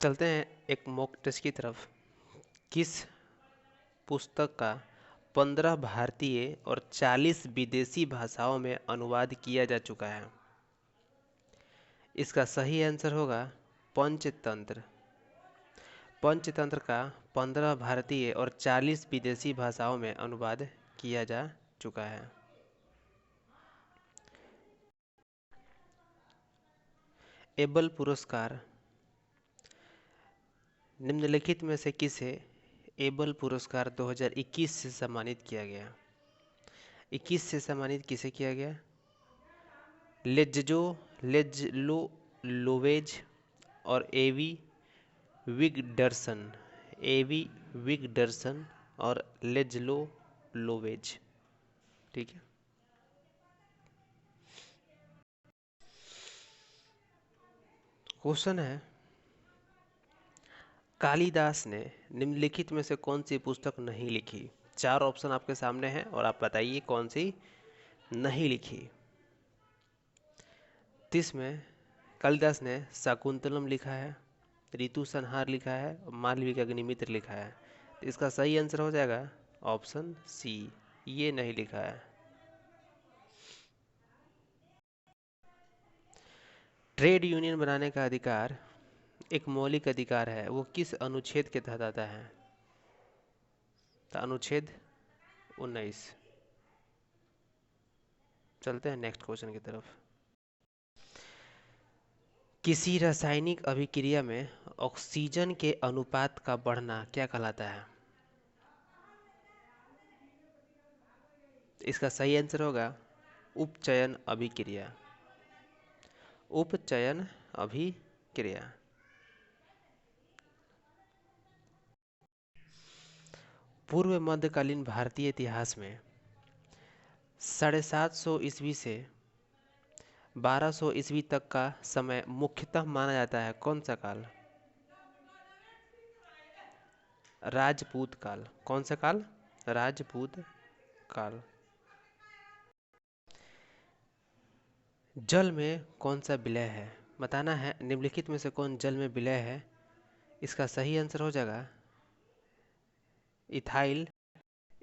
चलते हैं एक मॉक टेस्ट की तरफ। किस पुस्तक का 15 भारतीय और 40 विदेशी भाषाओं में अनुवाद किया जा चुका है? इसका सही आंसर होगा पंचतंत्र। पंचतंत्र का 15 भारतीय और 40 विदेशी भाषाओं में अनुवाद किया जा चुका है। एबल पुरस्कार निम्नलिखित में से किसे एबल पुरस्कार 2021 से सम्मानित किया गया? 21 से सम्मानित किसे किया गया? लेज्लो लोवेज और एवी विगडरसन और लेज्लो लोवेज। ठीक है। क्वेश्चन है, कालिदास ने निम्नलिखित में से कौन सी पुस्तक नहीं लिखी? 4 ऑप्शन आपके सामने हैं और आप बताइए कौन सी नहीं लिखी। 30 में कालिदास ने शाकुंतलम लिखा है, ऋतु संहार लिखा है और मालविका अग्निमित्र लिखा है। तो इसका सही आंसर हो जाएगा ऑप्शन सी, ये नहीं लिखा है। ट्रेड यूनियन बनाने का अधिकार एक मौलिक अधिकार है, वो किस अनुच्छेद के तहत आता है? तो अनुच्छेद 19। चलते हैं नेक्स्ट क्वेश्चन की तरफ। किसी रासायनिक अभिक्रिया में ऑक्सीजन के अनुपात का बढ़ना क्या कहलाता है? इसका सही आंसर होगा उपचयन अभिक्रिया। उपचयन अभिक्रिया। पूर्व मध्यकालीन भारतीय इतिहास में 750 ईस्वी से 1200 ईस्वी तक का समय मुख्यतः माना जाता है कौन सा काल? राजपूत काल। कौन सा काल? राजपूत काल। जल में कौन सा विलय है? बताना है निम्नलिखित में से कौन जल में विलय है। इसका सही आंसर हो जाएगा इथाइल।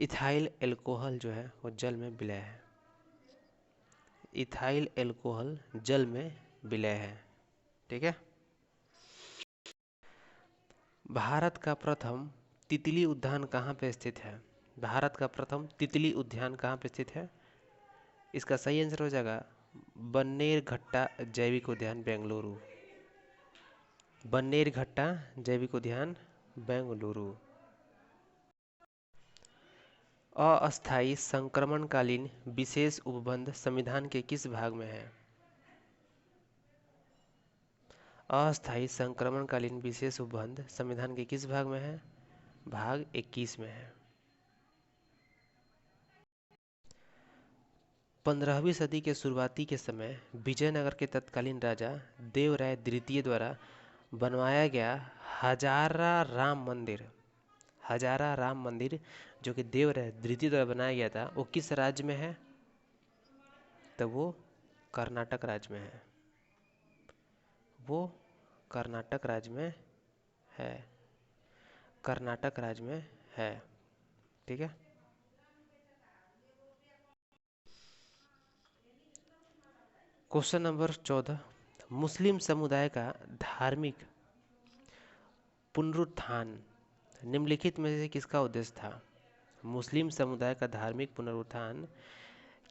इथाइल एल्कोहल जो है वो जल में विलय है। इथाइल एल्कोहल जल में विलय है। ठीक है। भारत का प्रथम तितली उद्यान कहाँ पे स्थित है? भारत का प्रथम तितली उद्यान कहाँ पे स्थित है? इसका सही आंसर हो जाएगा बन्नेरघट्टा जैविक उद्यान बेंगलुरु। बन्नेरघट्टा जैविक उद्यान बेंगलुरु। अस्थायी संक्रमणकालीन विशेष उपबंध संविधान के किस भाग में है? अस्थायी संक्रमणकालीन विशेष उपबंध संविधान के किस भाग में है? भाग 21 में है। 15वीं सदी के शुरुआती के समय विजयनगर के तत्कालीन राजा देवराय द्वितीय द्वारा बनवाया गया हजारा राम मंदिर जो कि देवराय द्वितीय द्वारा बनाया गया था, वो किस राज्य में है? तो वो कर्नाटक राज्य में है। वो कर्नाटक राज्य में है। कर्नाटक राज्य में है। ठीक है। क्वेश्चन नंबर 14, मुस्लिम समुदाय का धार्मिक पुनरुत्थान निम्नलिखित में से किसका उद्देश्य था? मुस्लिम समुदाय का धार्मिक पुनरुत्थान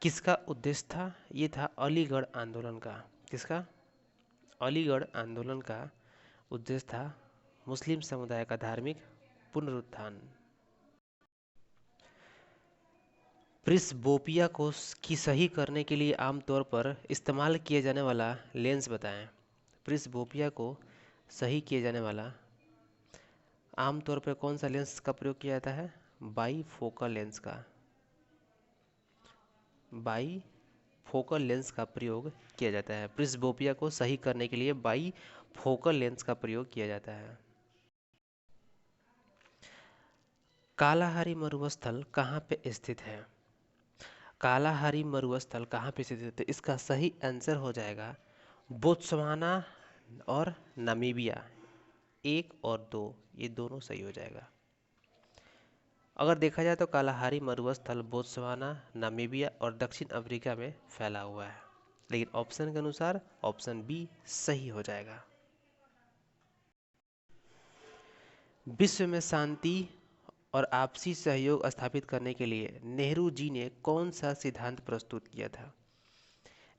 किसका उद्देश्य था? ये था अलीगढ़ आंदोलन का। किसका? अलीगढ़ आंदोलन का उद्देश्य था मुस्लिम समुदाय का धार्मिक पुनरुत्थान। प्रिस्बोपिया को की सही करने के लिए आमतौर पर इस्तेमाल किया जाने वाला लेंस बताएं। प्रिस्बोपिया को सही किया जाने वाला आमतौर पर कौन सा लेंस का प्रयोग किया जाता है? बाईफोकल लेंस का। बाईफोकल लेंस का प्रयोग किया जाता है। प्रिस्बोपिया को सही करने के लिए बाईफोकल लेंस का प्रयोग किया जाता है। कालाहारी मरुस्थल कहाँ पे स्थित है? कालाहारी मरुस्थल कहाँ पे स्थित है? तो इसका सही आंसर हो जाएगा बोत्सवाना और नामीबिया। 1 और 2 ये दोनों सही हो जाएगा। अगर देखा जाए तो कालाहारी मरुस्थल बोत्सवाना, नामीबिया और दक्षिण अफ्रीका में फैला हुआ है, लेकिन ऑप्शन के अनुसार ऑप्शन बी सही हो जाएगा। विश्व में शांति और आपसी सहयोग स्थापित करने के लिए नेहरू जी ने कौन सा सिद्धांत प्रस्तुत किया था?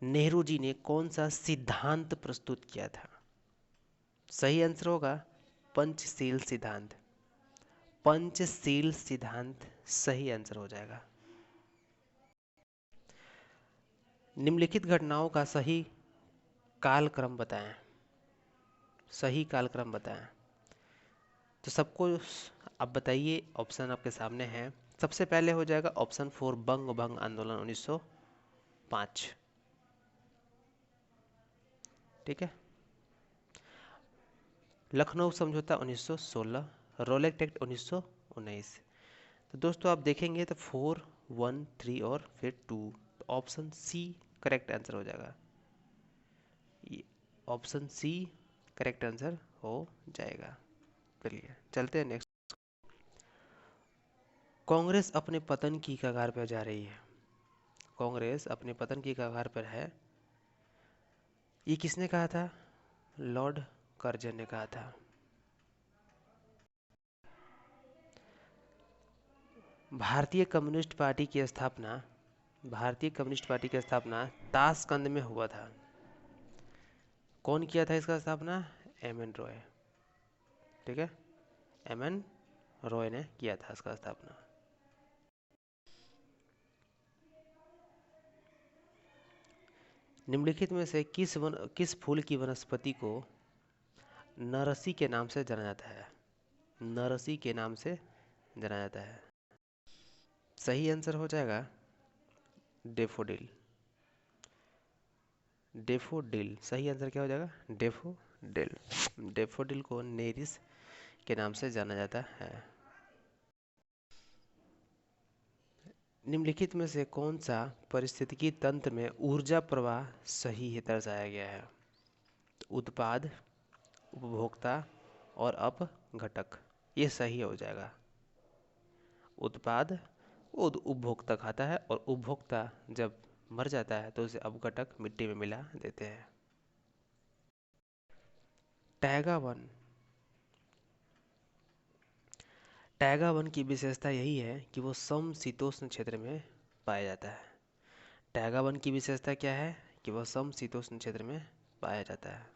नेहरू जी ने कौन सा सिद्धांत प्रस्तुत किया था? सही आंसर होगा पंचशील सिद्धांत। पंचशील सिद्धांत सही आंसर हो जाएगा। निम्नलिखित घटनाओं का सही कालक्रम बताएं। सही कालक्रम बताएं। तो सबको आप बताइए, ऑप्शन आपके सामने हैं। सबसे पहले हो जाएगा ऑप्शन 4 बंग भंग आंदोलन 1905। ठीक है। लखनऊ समझौता 1916, रोलेक्ट एक्ट 1919। तो दोस्तों आप देखेंगे तो 4, 1, 3 और फिर 2, तो ऑप्शन सी करेक्ट आंसर हो जाएगा। ऑप्शन सी करेक्ट आंसर हो जाएगा। चलिए चलते हैं नेक्स्ट। कांग्रेस अपने पतन की कगार पर जा रही है। कांग्रेस अपने पतन की कगार पर है, ये किसने कहा था? लॉर्ड कर्जन ने कहा था। भारतीय कम्युनिस्ट पार्टी की स्थापना ताशकंद में हुआ था। कौन किया था इसका स्थापना? M N Roy. ठीक है, एम एन रॉय ने किया था इसका स्थापना। निम्नलिखित में से किस फूल की वनस्पति को नरसी के नाम से जाना जाता है? नरसी के नाम से जाना जाता है। सही आंसर हो जाएगा डेफोडिल। डेफोडिल सही आंसर क्या हो जाएगा? डेफोडिल। डेफोडिल को नेरिस के नाम से जाना जाता है। निम्नलिखित में से कौन सा पारिस्थितिकी तंत्र में ऊर्जा प्रवाह सही है दर्शाया गया है? उत्पाद, उपभोक्ता और अपघटक, ये सही हो जाएगा। उत्पाद उपभोक्ता खाता है और उपभोक्ता जब मर जाता है तो उसे अपघटक मिट्टी में मिला देते हैं। टैगा वन की विशेषता यही है कि वो समशीतोष्ण क्षेत्र में पाया जाता है। टैगा वन की विशेषता क्या है? कि वह समशीतोष्ण क्षेत्र में पाया जाता है।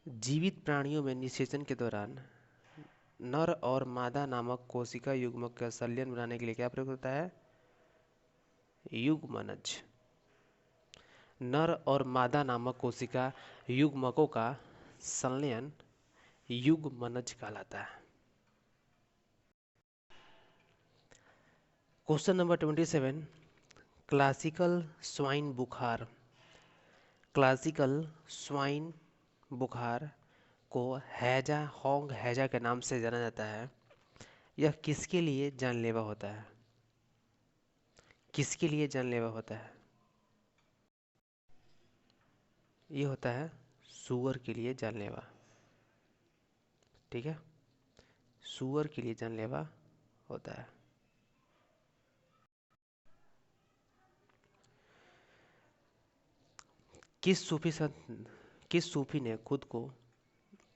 जीवित प्राणियों में निषेचन के दौरान नर और मादा नामक कोशिका युग्मक का संलयन बनाने के लिए क्या प्रयोग होता है? युग्मनज। नर और मादा नामक कोशिका युग्मकों का संलयन युग्मनज कहलाता है। क्वेश्चन नंबर 27, क्लासिकल स्वाइन बुखार को हैजा होंग हैजा के नाम से जाना जाता है। यह किसके लिए जानलेवा होता है? किसके लिए जानलेवा होता है? ये होता है सुअर के लिए जानलेवा। ठीक है, सुअर के लिए जानलेवा होता है। किस सूफी ने खुद को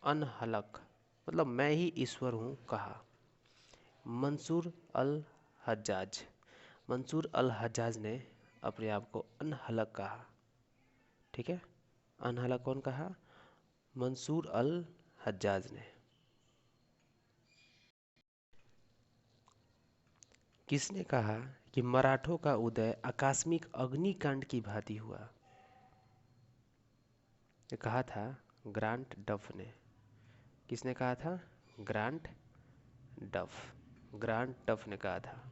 अनहलक मतलब मैं ही ईश्वर हूँ कहा? मंसूर अल हज्जाज ने अपने आप को अनहलक कहा। ठीक है, अनहलक कौन कहा? मंसूर अल हज्जाज ने। किसने कहा कि मराठों का उदय आकस्मिक अग्निकांड की भांति हुआ? ये कहा था ग्रांट डफ ने। किसने कहा था? ग्रांट डफ ने कहा था।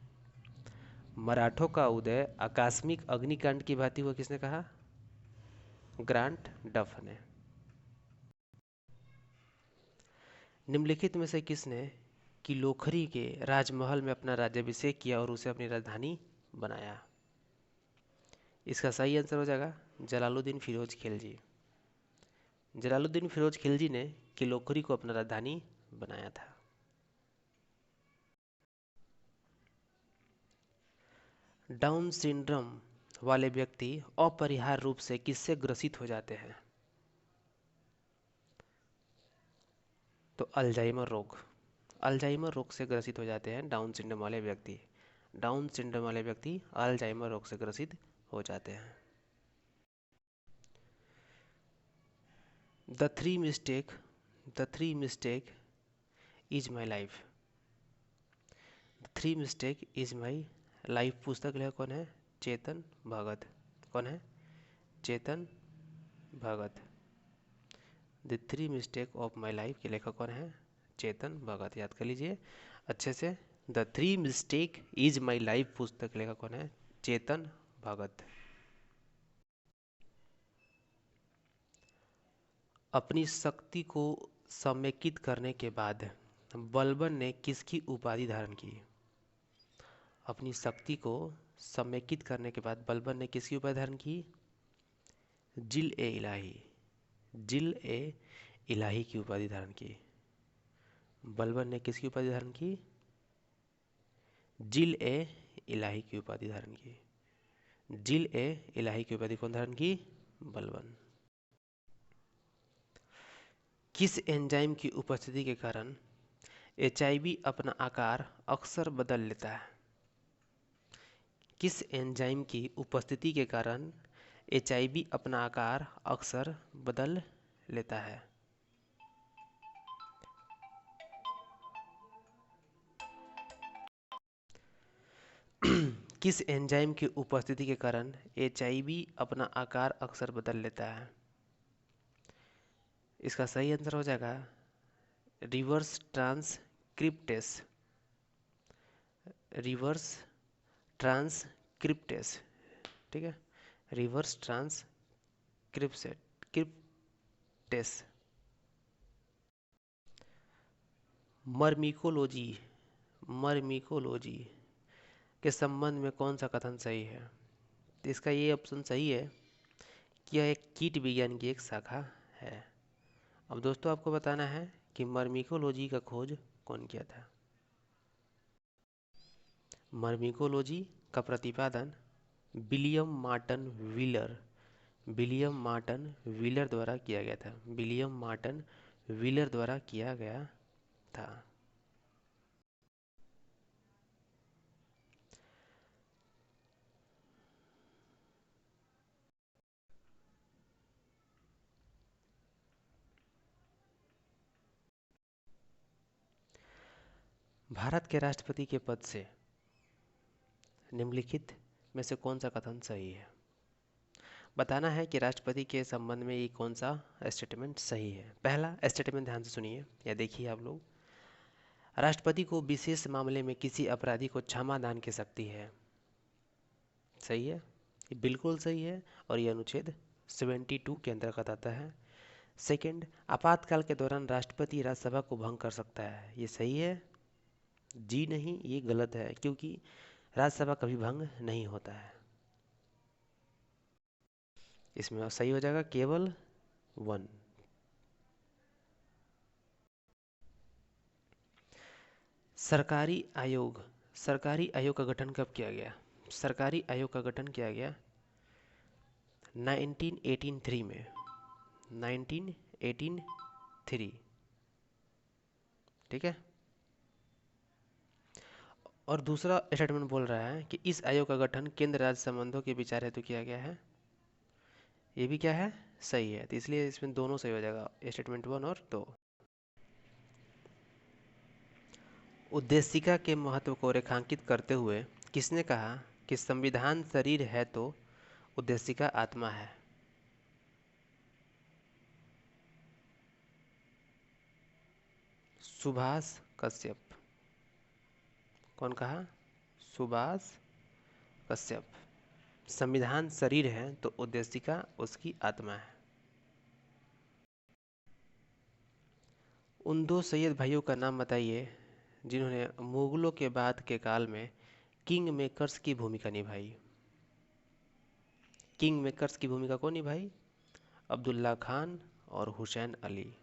मराठों का उदय आकस्मिक अग्निकांड की भांति हुआ, किसने कहा? ग्रांट डफ ने। निम्नलिखित में से किसने किलोखरी के राजमहल में अपना राज्याभिषेक किया और उसे अपनी राजधानी बनाया? इसका सही आंसर हो जाएगा जलालुद्दीन फिरोज खिलजी। जलालुद्दीन फिरोज खिलजी ने किलोखुरी को अपना राजधानी बनाया था। डाउन सिंड्रोम वाले व्यक्ति अपरिहार्य रूप से किससे ग्रसित हो जाते हैं? तो अल्जाइमर रोग। अल्जाइमर रोग से ग्रसित हो जाते हैं डाउन सिंड्रोम वाले व्यक्ति। डाउन सिंड्रोम वाले व्यक्ति अल्जाइमर रोग से ग्रसित हो जाते हैं। The three mistake is my life. The three mistake is my life पुस्तक लेखक कौन है? चेतन भगत। कौन है? Chetan Bhagat. The three mistake of my life के लेखक कौन है? चेतन भगत। याद कर लीजिए अच्छे से। The three mistake is my life पुस्तक के लेखक कौन है? चेतन भगत। अपनी शक्ति को समेकित करने के बाद बलबन ने किसकी उपाधि धारण की? अपनी शक्ति को समेकित करने के बाद बलबन ने किसकी उपाधि धारण की? जिल ए इलाही। जिल ए इलाही की उपाधि धारण की। बलबन ने किसकी उपाधि धारण की? जिल ए इलाही की उपाधि धारण की। जिल ए इलाही की उपाधि कौन धारण की? बलबन। किस एंजाइम की उपस्थिति के कारण एचआईवी अपना आकार अक्सर बदल लेता है? किस एंजाइम की उपस्थिति के कारण एचआईवी अपना आकार अक्सर बदल लेता है? किस एंजाइम की उपस्थिति के कारण एचआईवी अपना आकार अक्सर बदल लेता है? इसका सही आंसर हो जाएगा रिवर्स ट्रांसक्रिप्टेस। Reverse transcriptase. ठीक है, रिवर्स ट्रांसक्रिप्टेस। मर्मिकोलॉजी मर्मिकोलॉजी के संबंध में कौन सा कथन सही है? तो इसका ये ऑप्शन सही है कि यह एक कीट विज्ञान की एक शाखा है। अब दोस्तों आपको बताना है कि मर्मिकोलॉजी का खोज कौन किया था? मर्मिकोलॉजी का प्रतिपादन विलियम मार्टन व्हीलर द्वारा किया गया था। विलियम मार्टन व्हीलर द्वारा किया गया था। भारत के राष्ट्रपति के पद से निम्नलिखित में से कौन सा कथन सही है? बताना है कि राष्ट्रपति के संबंध में ये कौन सा स्टेटमेंट सही है। पहला स्टेटमेंट ध्यान से सुनिए या देखिए आप लोग। राष्ट्रपति को विशेष मामले में किसी अपराधी को क्षमा दान की शक्ति है। सही है, ये बिल्कुल सही है और ये अनुच्छेद 72 के अंतर्गत आता है। सेकंड, आपातकाल के दौरान राष्ट्रपति राज्यसभा को भंग कर सकता है। ये सही है? जी नहीं, ये गलत है, क्योंकि राज्यसभा कभी भंग नहीं होता है। इसमें सही हो जाएगा केवल 1। सरकारी आयोग का गठन कब किया गया? सरकारी आयोग का गठन किया गया 1983 में। 1983। ठीक है। और दूसरा स्टेटमेंट बोल रहा है कि इस आयोग का गठन केंद्र राज्य संबंधों के विचार हेतु किया गया है। ये भी क्या है? सही है। तो इसलिए इसमें दोनों सही हो जाएगा, स्टेटमेंट 1 और 2। उद्देशिका के महत्व को रेखांकित करते हुए किसने कहा कि संविधान शरीर है तो उद्देशिका आत्मा है? सुभाष कश्यप। कौन कहा? सुभाष कश्यप। संविधान शरीर है तो उद्देशिका उसकी आत्मा है। उन दो सैयद भाइयों का नाम बताइए जिन्होंने मुगलों के बाद के काल में किंग मेकर्स की भूमिका निभाई। किंग मेकर्स की भूमिका कौन निभाई? अब्दुल्ला खान और हुसैन अली।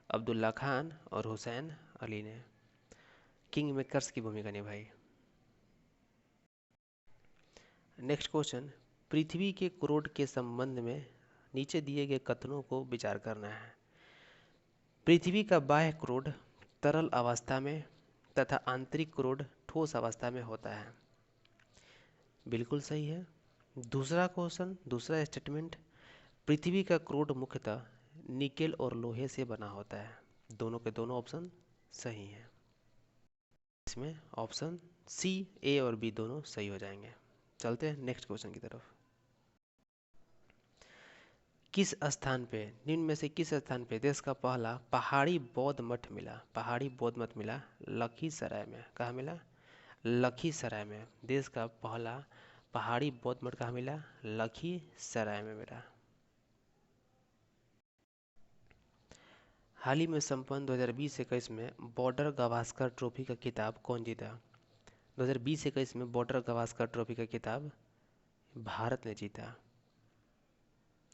अब्दुल्ला खान और हुसैन अली ने किंग मेकर्स की भूमिका निभाई। नेक्स्ट क्वेश्चन, पृथ्वी के क्रोड के संबंध में नीचे दिए गए कथनों को विचार करना है। पृथ्वी का बाह्य क्रोड तरल अवस्था में तथा आंतरिक क्रोड ठोस अवस्था में होता है। बिल्कुल सही है। दूसरा क्वेश्चन, दूसरा स्टेटमेंट, पृथ्वी का क्रोड मुख्यतः निकेल और लोहे से बना होता है। दोनों के दोनों ऑप्शन सही हैं। इसमें ऑप्शन सी, ए और बी दोनों सही हो जाएंगे। चलते हैं नेक्स्ट क्वेश्चन की तरफ। किस स्थान पे, निम्न में से किस स्थान पे देश का पहला पहाड़ी बौद्ध मठ मिला? पहाड़ी बौद्ध मठ मिला लखीसराय में। कहाँ मिला? लखीसराय में। देश का पहला पहाड़ी बौद्ध मठ कहाँ मिला? लखीसराय में मिला। हाल ही में संपन्न 2020-21 में बॉर्डर गावस्कर ट्रॉफी का खिताब कौन जीता? 2020-21 में बॉर्डर गावस्कर ट्रॉफी का खिताब भारत ने जीता।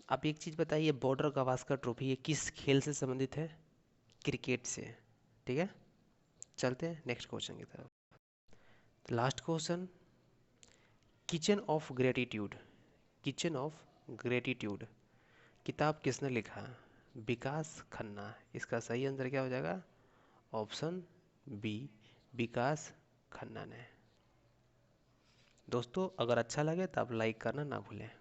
आप एक चीज़ बताइए, बॉर्डर गावस्कर ट्रॉफी ये किस खेल से संबंधित है? क्रिकेट से। ठीक है, चलते हैं नेक्स्ट क्वेश्चन की तरफ। Last question, kitchen of gratitude, kitchen of gratitude किताब किसने लिखा? विकास खन्ना। इसका सही आंसर क्या हो जाएगा? ऑप्शन बी, विकास खन्ना ने। दोस्तों अगर अच्छा लगे तो आप लाइक करना ना भूलें।